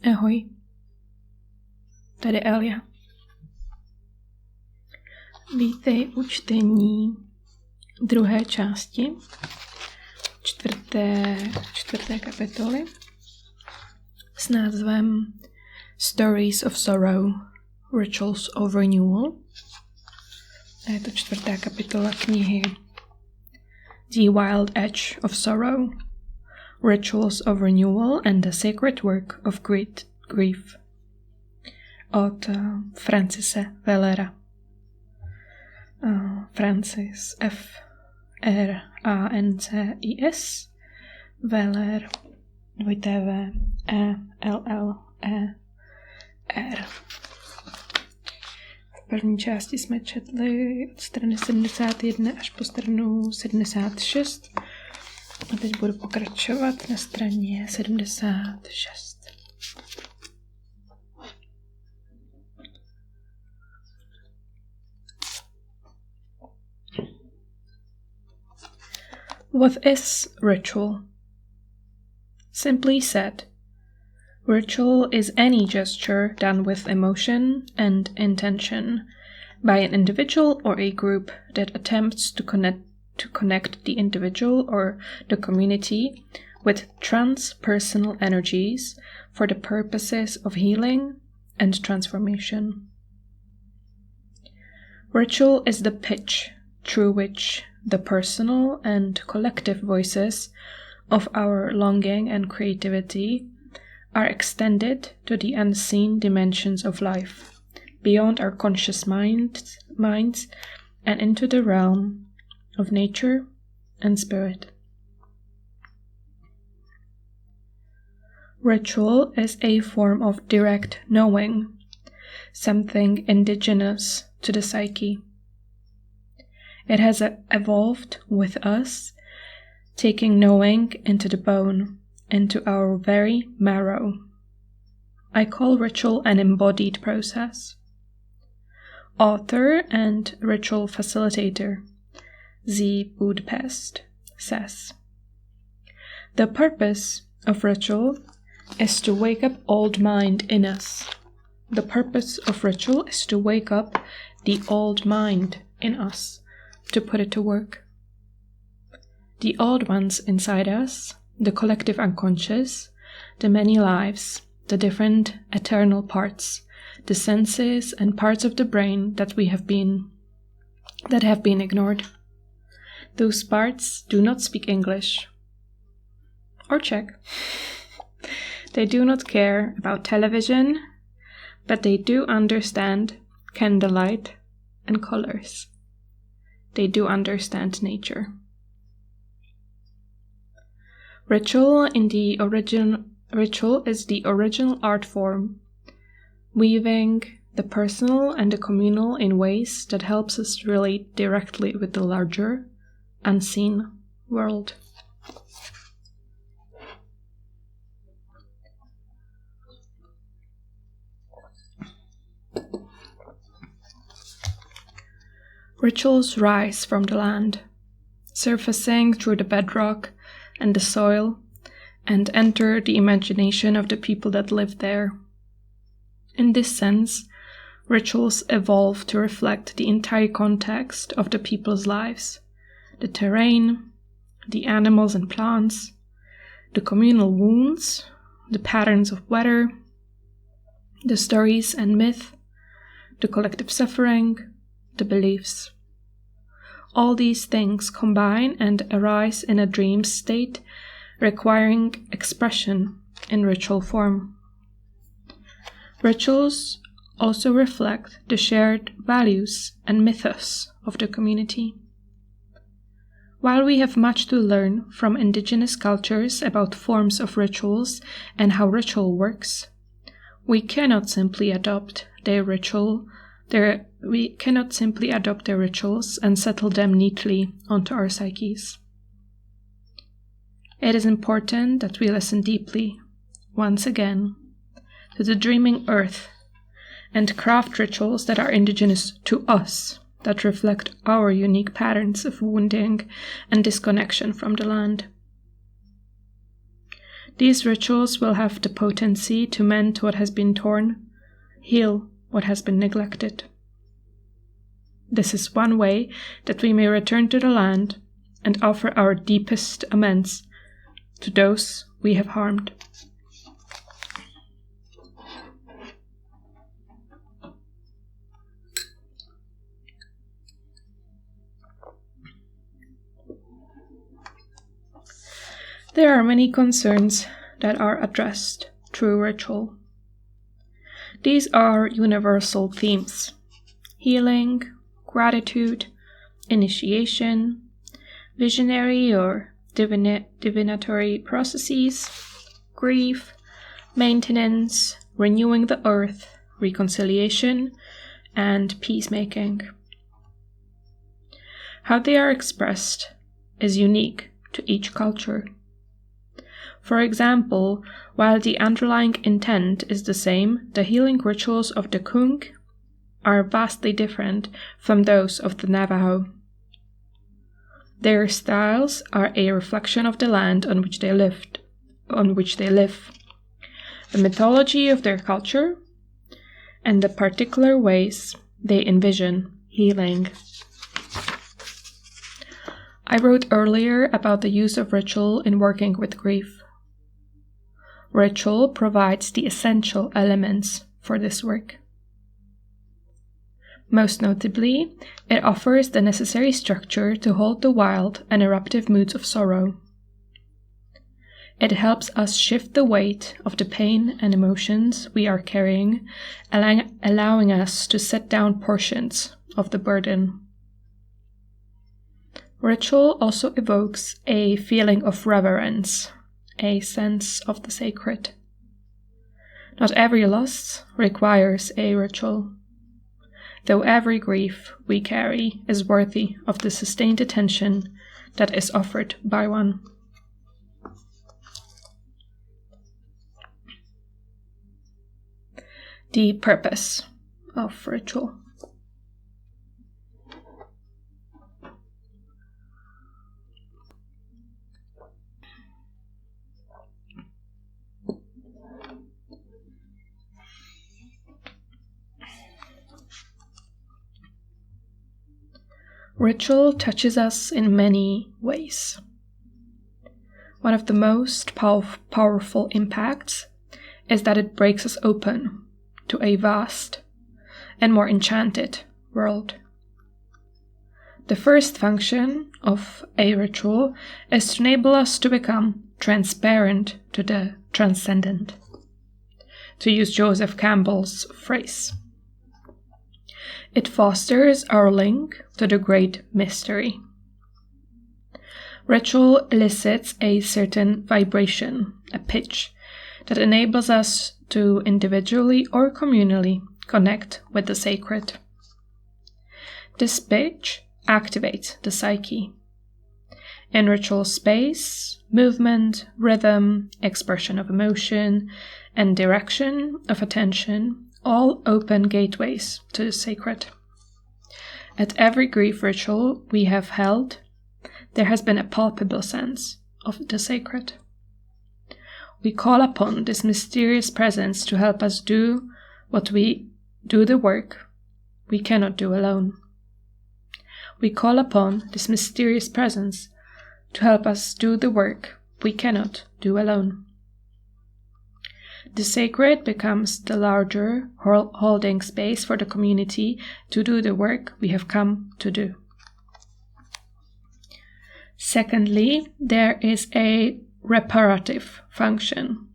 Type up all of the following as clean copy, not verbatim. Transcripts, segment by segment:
Ahoj, tady Elja. Vítej u čtení druhé části čtvrté kapitoly s názvem Stories of Sorrow, Rituals of Renewal. A je to čtvrtá kapitola knihy The Wild Edge of Sorrow, Rituals of Renewal and the Sacred Work of Grief od Francise Wellera. Francis Francis Weller WTVELLER. V první části jsme četli od strany 71 až po stranu 76 a teď budu pokračovat na straně 76. What is ritual? Simply said, ritual is any gesture done with emotion and intention by an individual or a group that attempts to connect the individual or the community with transpersonal energies for the purposes of healing and transformation. Ritual is the pitch through which the personal and collective voices of our longing and creativity are extended to the unseen dimensions of life, beyond our conscious minds and into the realm of nature and spirit. Ritual is a form of direct knowing, something indigenous to the psyche. It has evolved with us, taking knowing into the bone, into our very marrow. I call ritual an embodied process. Author and ritual facilitator Z. Budapest says, the purpose of ritual is to wake up old mind in us. The purpose of ritual is to wake up the old mind in us, to put it to work. The old ones inside us, the collective unconscious, the many lives, the different eternal parts, the senses and parts of the brain that have been ignored. Those parts do not speak English or Czech. They do not care about television, but they do understand candlelight and colors. They do understand nature. Ritual is the original art form, weaving the personal and the communal in ways that helps us relate directly with the larger, unseen world. Rituals rise from the land, surfacing through the bedrock and the soil, and enter the imagination of the people that live there. In this sense, rituals evolve to reflect the entire context of the people's lives, the terrain, the animals and plants, the communal wounds, the patterns of weather, the stories and myth, the collective suffering, the beliefs. All these things combine and arise in a dream state, requiring expression in ritual form. Rituals also reflect the shared values and mythos of the community. While we have much to learn from indigenous cultures about forms of rituals and how ritual works, we cannot simply adopt their rituals and settle them neatly onto our psyches. It is important that we listen deeply, once again, to the dreaming earth and craft rituals that are indigenous to us, that reflect our unique patterns of wounding and disconnection from the land. These rituals will have the potency to mend what has been torn, heal what has been neglected. This is one way that we may return to the land and offer our deepest amends to those we have harmed. There are many concerns that are addressed through ritual. These are universal themes: healing, gratitude, initiation, visionary or divinatory processes, grief, maintenance, renewing the earth, reconciliation, and peacemaking. How they are expressed is unique to each culture. For example, while the underlying intent is the same, the healing rituals of the Kung are vastly different from those of the Navajo. Their styles are a reflection of the land on which they live, the mythology of their culture, and the particular ways they envision healing. I wrote earlier about the use of ritual in working with grief. Ritual provides the essential elements for this work. Most notably, it offers the necessary structure to hold the wild and eruptive moods of sorrow. It helps us shift the weight of the pain and emotions we are carrying, allowing us to set down portions of the burden. Ritual also evokes a feeling of reverence, a sense of the sacred. Not every loss requires a ritual, though every grief we carry is worthy of the sustained attention that is offered by one. The purpose of ritual. Ritual touches us in many ways. One of the most powerful impacts is that it breaks us open to a vast and more enchanted world. The first function of a ritual is to enable us to become transparent to the transcendent, to use Joseph Campbell's phrase. It fosters our link to the great mystery. Ritual elicits a certain vibration, a pitch, that enables us to individually or communally connect with the sacred. This pitch activates the psyche. In ritual space, movement, rhythm, expression of emotion, and direction of attention all open gateways to the sacred. At every grief ritual we have held, there has been a palpable sense of the sacred. We call upon this mysterious presence to help us do the work we cannot do alone. We call upon this mysterious presence to help us do the work we cannot do alone. The sacred becomes the larger holding space for the community to do the work we have come to do. Secondly, there is a reparative function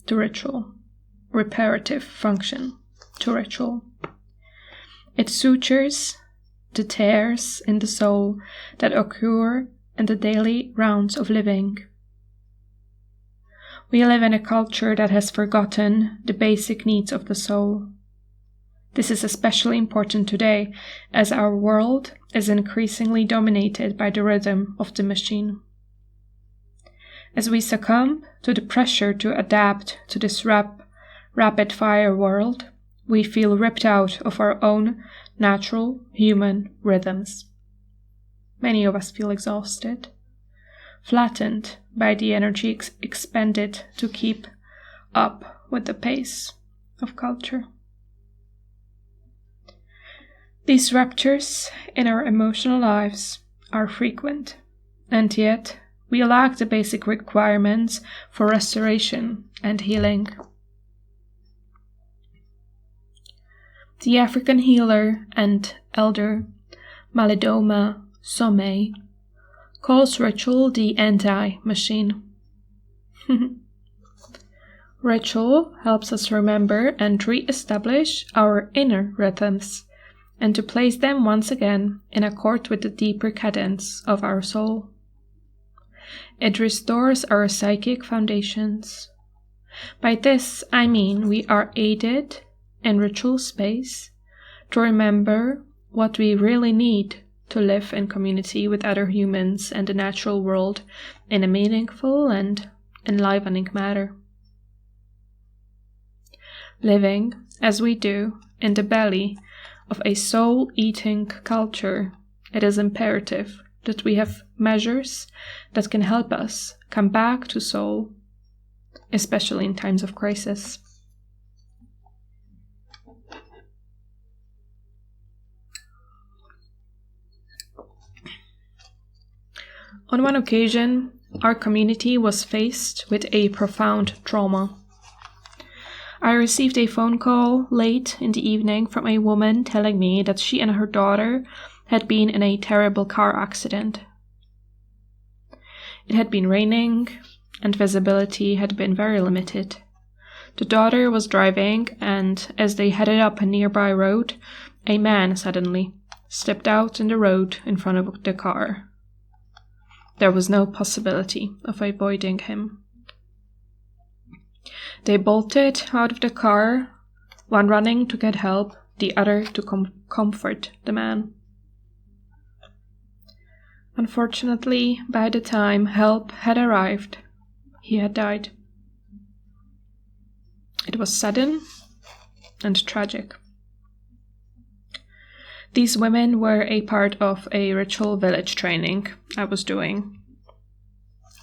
to ritual. It sutures the tears in the soul that occur in the daily rounds of living. We live in a culture that has forgotten the basic needs of the soul. This is especially important today, as our world is increasingly dominated by the rhythm of the machine. As we succumb to the pressure to adapt to this rapid-fire world, we feel ripped out of our own natural human rhythms. Many of us feel exhausted. flattened by the energy expended to keep up with the pace of culture. These ruptures in our emotional lives are frequent, and yet we lack the basic requirements for restoration and healing. The African healer and elder Malidoma Somé calls ritual the anti-machine. Ritual helps us remember and re-establish our inner rhythms, and to place them once again in accord with the deeper cadence of our soul. It restores our psychic foundations. By this, I mean we are aided in ritual space to remember what we really need to live in community with other humans and the natural world in a meaningful and enlivening manner. Living, as we do, in the belly of a soul-eating culture, it is imperative that we have measures that can help us come back to soul, especially in times of crisis. On one occasion, our community was faced with a profound trauma. I received a phone call late in the evening from a woman telling me that she and her daughter had been in a terrible car accident. It had been raining, and visibility had been very limited. The daughter was driving, and as they headed up a nearby road, a man suddenly stepped out in the road in front of the car. There was no possibility of avoiding him. They bolted out of the car, one running to get help, the other to comfort the man. Unfortunately, by the time help had arrived, he had died. It was sudden and tragic. These women were a part of a ritual village training I was doing.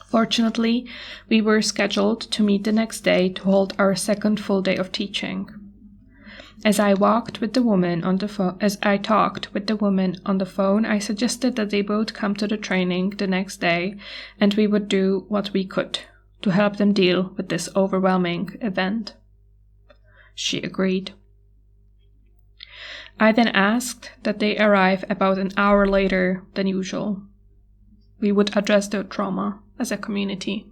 Fortunately, we were scheduled to meet the next day to hold our second full day of teaching. As I talked with the woman on the phone, I suggested that they both come to the training the next day, and we would do what we could to help them deal with this overwhelming event. She agreed. I then asked that they arrive about an hour later than usual. We would address their trauma as a community.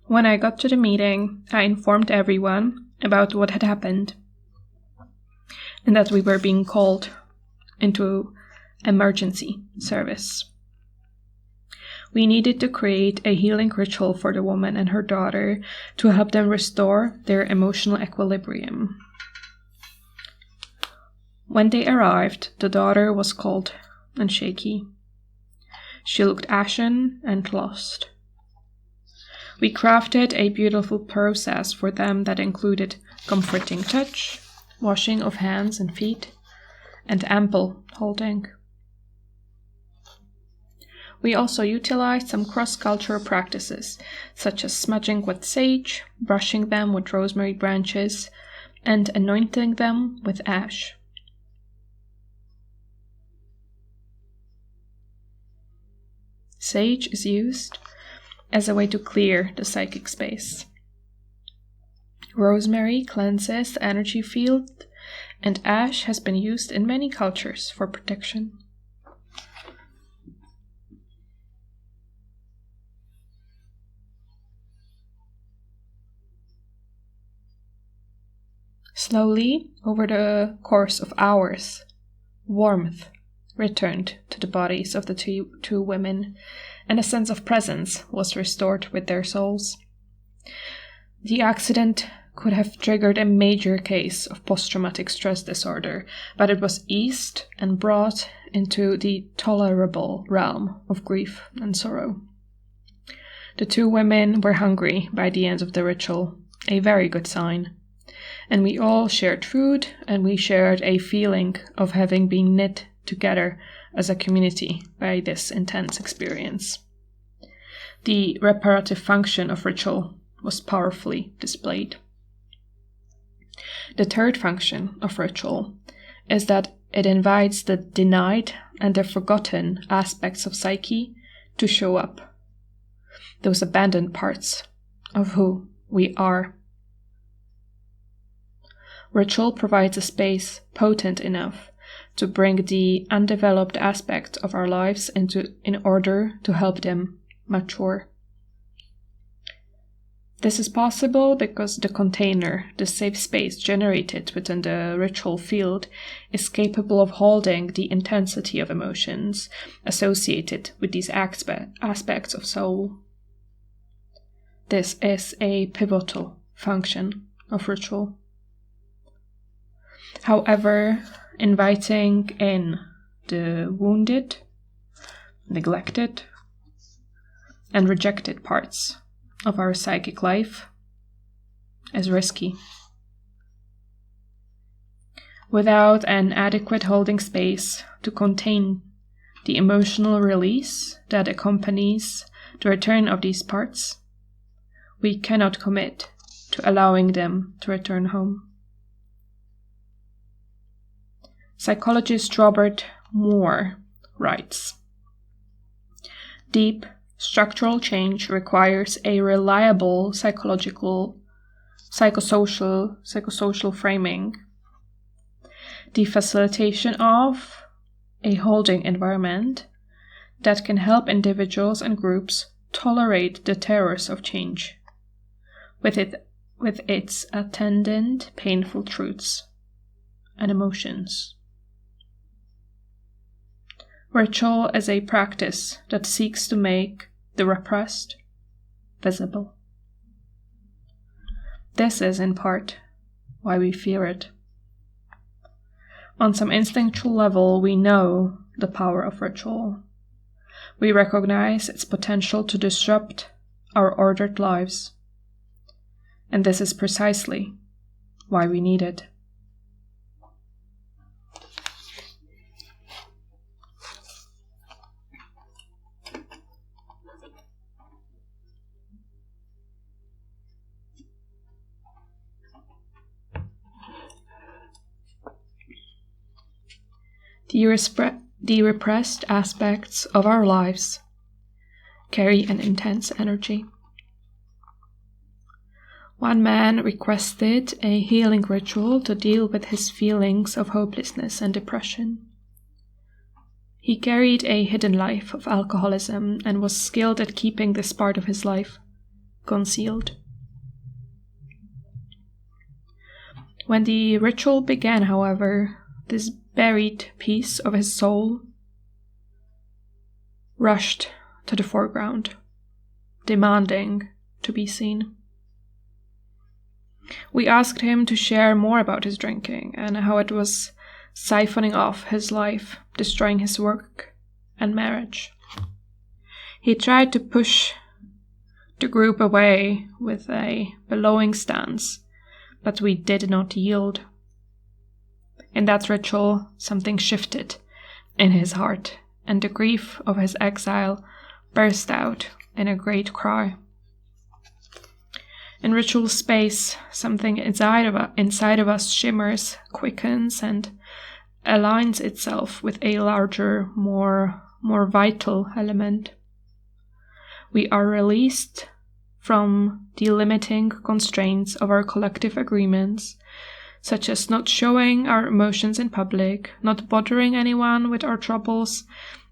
When I got to the meeting, I informed everyone about what had happened and that we were being called into emergency service. We needed to create a healing ritual for the woman and her daughter to help them restore their emotional equilibrium. When they arrived, the daughter was cold and shaky. She looked ashen and lost. We crafted a beautiful process for them that included comforting touch, washing of hands and feet, and ample holding. We also utilized some cross-cultural practices, such as smudging with sage, brushing them with rosemary branches, and anointing them with ash. Sage is used as a way to clear the psychic space. Rosemary cleanses the energy field, and ash has been used in many cultures for protection. Slowly, over the course of hours, warmth returned to the bodies of the two women, and a sense of presence was restored with their souls. The accident could have triggered a major case of post-traumatic stress disorder, but it was eased and brought into the tolerable realm of grief and sorrow. The two women were hungry by the end of the ritual, a very good sign. And we all shared food, and we shared a feeling of having been knit together as a community by this intense experience. The reparative function of ritual was powerfully displayed. The third function of ritual is that it invites the denied and the forgotten aspects of psyche to show up, those abandoned parts of who we are. Ritual provides a space potent enough to bring the undeveloped aspect of our lives in order to help them mature. This is possible because the container, the safe space generated within the ritual field, is capable of holding the intensity of emotions associated with these aspects of soul. This is a pivotal function of ritual. However, inviting in the wounded, neglected, and rejected parts of our psychic life is risky. Without an adequate holding space to contain the emotional release that accompanies the return of these parts, we cannot commit to allowing them to return home. Psychologist Robert Moore writes, "Deep structural change requires a reliable psychosocial framing, the facilitation of a holding environment that can help individuals and groups tolerate the terrors of change, with its attendant painful truths and emotions." Ritual is a practice that seeks to make the repressed visible. This is, in part, why we fear it. On some instinctual level, we know the power of ritual. We recognize its potential to disrupt our ordered lives. And this is precisely why we need it. The repressed aspects of our lives carry an intense energy. One man requested a healing ritual to deal with his feelings of hopelessness and depression. He carried a hidden life of alcoholism and was skilled at keeping this part of his life concealed. When the ritual began, however, this buried piece of his soul rushed to the foreground, demanding to be seen. We asked him to share more about his drinking and how it was siphoning off his life, destroying his work and marriage. He tried to push the group away with a bellowing stance, but we did not yield. In that ritual, something shifted in his heart, and the grief of his exile burst out in a great cry. In ritual space, something inside of us shimmers, quickens, and aligns itself with a larger, more vital element. We are released from the limiting constraints of our collective agreements, such as not showing our emotions in public, not bothering anyone with our troubles,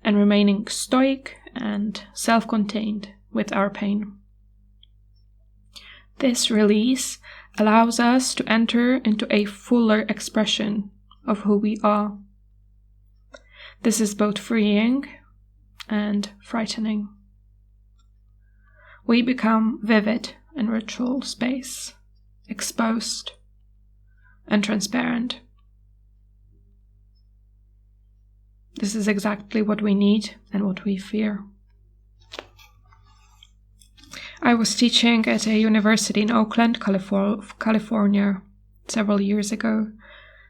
and remaining stoic and self-contained with our pain. This release allows us to enter into a fuller expression of who we are. This is both freeing and frightening. We become vivid in ritual space, exposed and transparent. This is exactly what we need and what we fear. I was teaching at a university in Oakland, California, several years ago.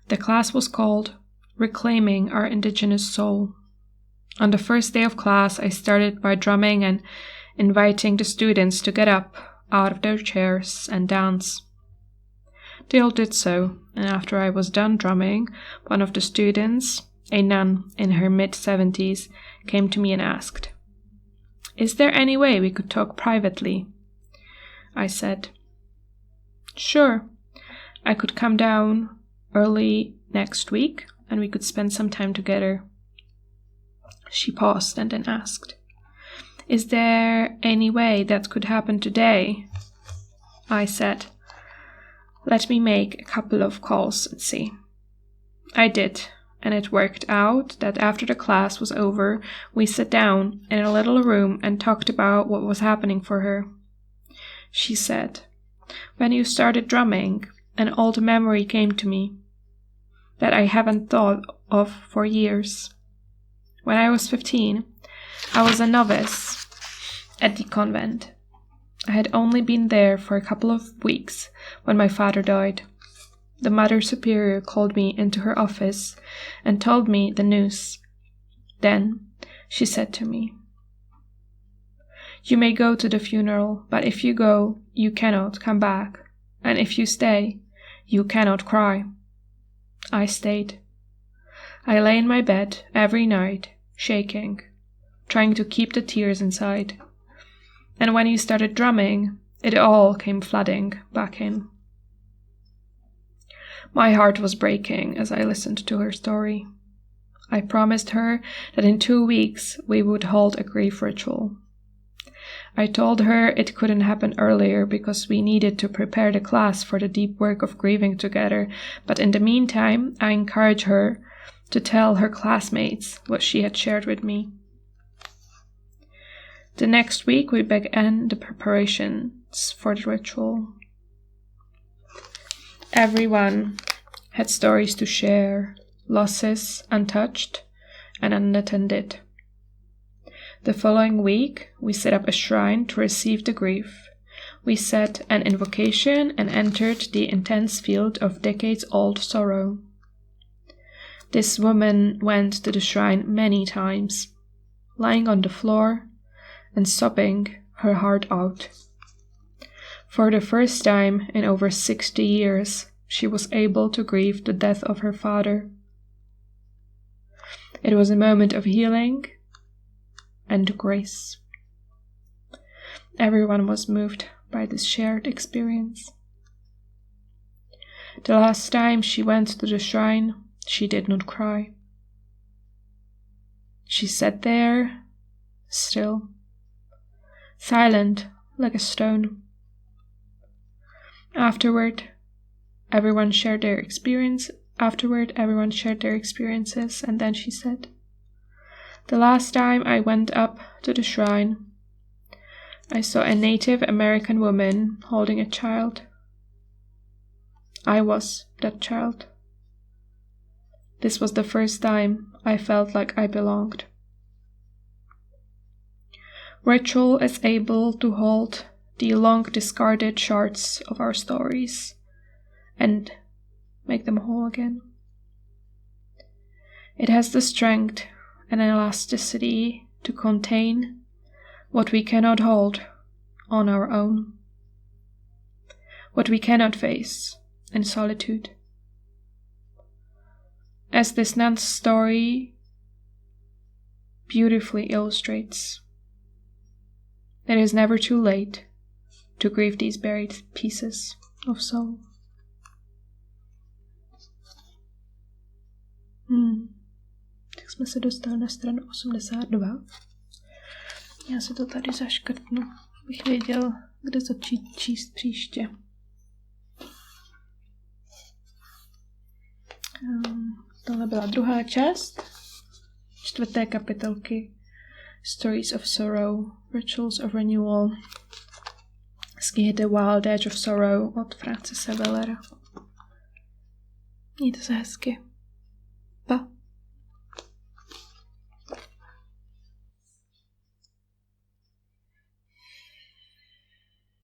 The class was called Reclaiming Our Indigenous Soul. On the first day of class, I started by drumming and inviting the students to get up out of their chairs and dance. They all did so, and after I was done drumming, one of the students, a nun in her mid-70s, came to me and asked, "Is there any way we could talk privately?" I said, "Sure, I could come down early next week and we could spend some time together." She paused and then asked, "Is there any way that could happen today?" I said, "Let me make a couple of calls and see." I did, and it worked out that after the class was over, we sat down in a little room and talked about what was happening for her. She said, "When you started drumming, an old memory came to me that I haven't thought of for years. When I was 15, I was a novice at the convent. I had only been there for a couple of weeks when my father died. The Mother Superior called me into her office and told me the news. Then she said to me, 'You may go to the funeral, but if you go, you cannot come back, and if you stay, you cannot cry.' I stayed. I lay in my bed every night, shaking, trying to keep the tears inside. And when you started drumming, it all came flooding back in." My heart was breaking as I listened to her story. I promised her that in 2 weeks we would hold a grief ritual. I told her it couldn't happen earlier because we needed to prepare the class for the deep work of grieving together, but in the meantime, I encouraged her to tell her classmates what she had shared with me. The next week, we began the preparations for the ritual. Everyone had stories to share, losses untouched and unattended. The following week, we set up a shrine to receive the grief. We said an invocation and entered the intense field of decades-old sorrow. This woman went to the shrine many times, lying on the floor and sobbing her heart out. For the first time in over 60 years, she was able to grieve the death of her father. It was a moment of healing and grace. Everyone was moved by this shared experience. The last time she went to the shrine, she did not cry. She sat there, still, silent like a stone. Afterward, everyone shared their experiences, and then she said, "The last time I went up to the shrine, I saw a Native American woman holding a child. I was that child. This was the first time I felt like I belonged." Ritual is able to hold the long discarded shards of our stories and make them whole again. It has the strength and elasticity to contain what we cannot hold on our own, what we cannot face in solitude. As this nun's story beautifully illustrates, it is never too late to grieve these buried pieces of soul. Tak jsme se dostali na stranu 82. Já se to tady zaškrtnu, abych věděl, kde začít číst příště. Tohle byla druhá část 4. kapitolky Stories of Sorrow, Rituals of Renewal z knihy The Wild Edge of Sorrow od Francise Wellera. Mějte se hezky.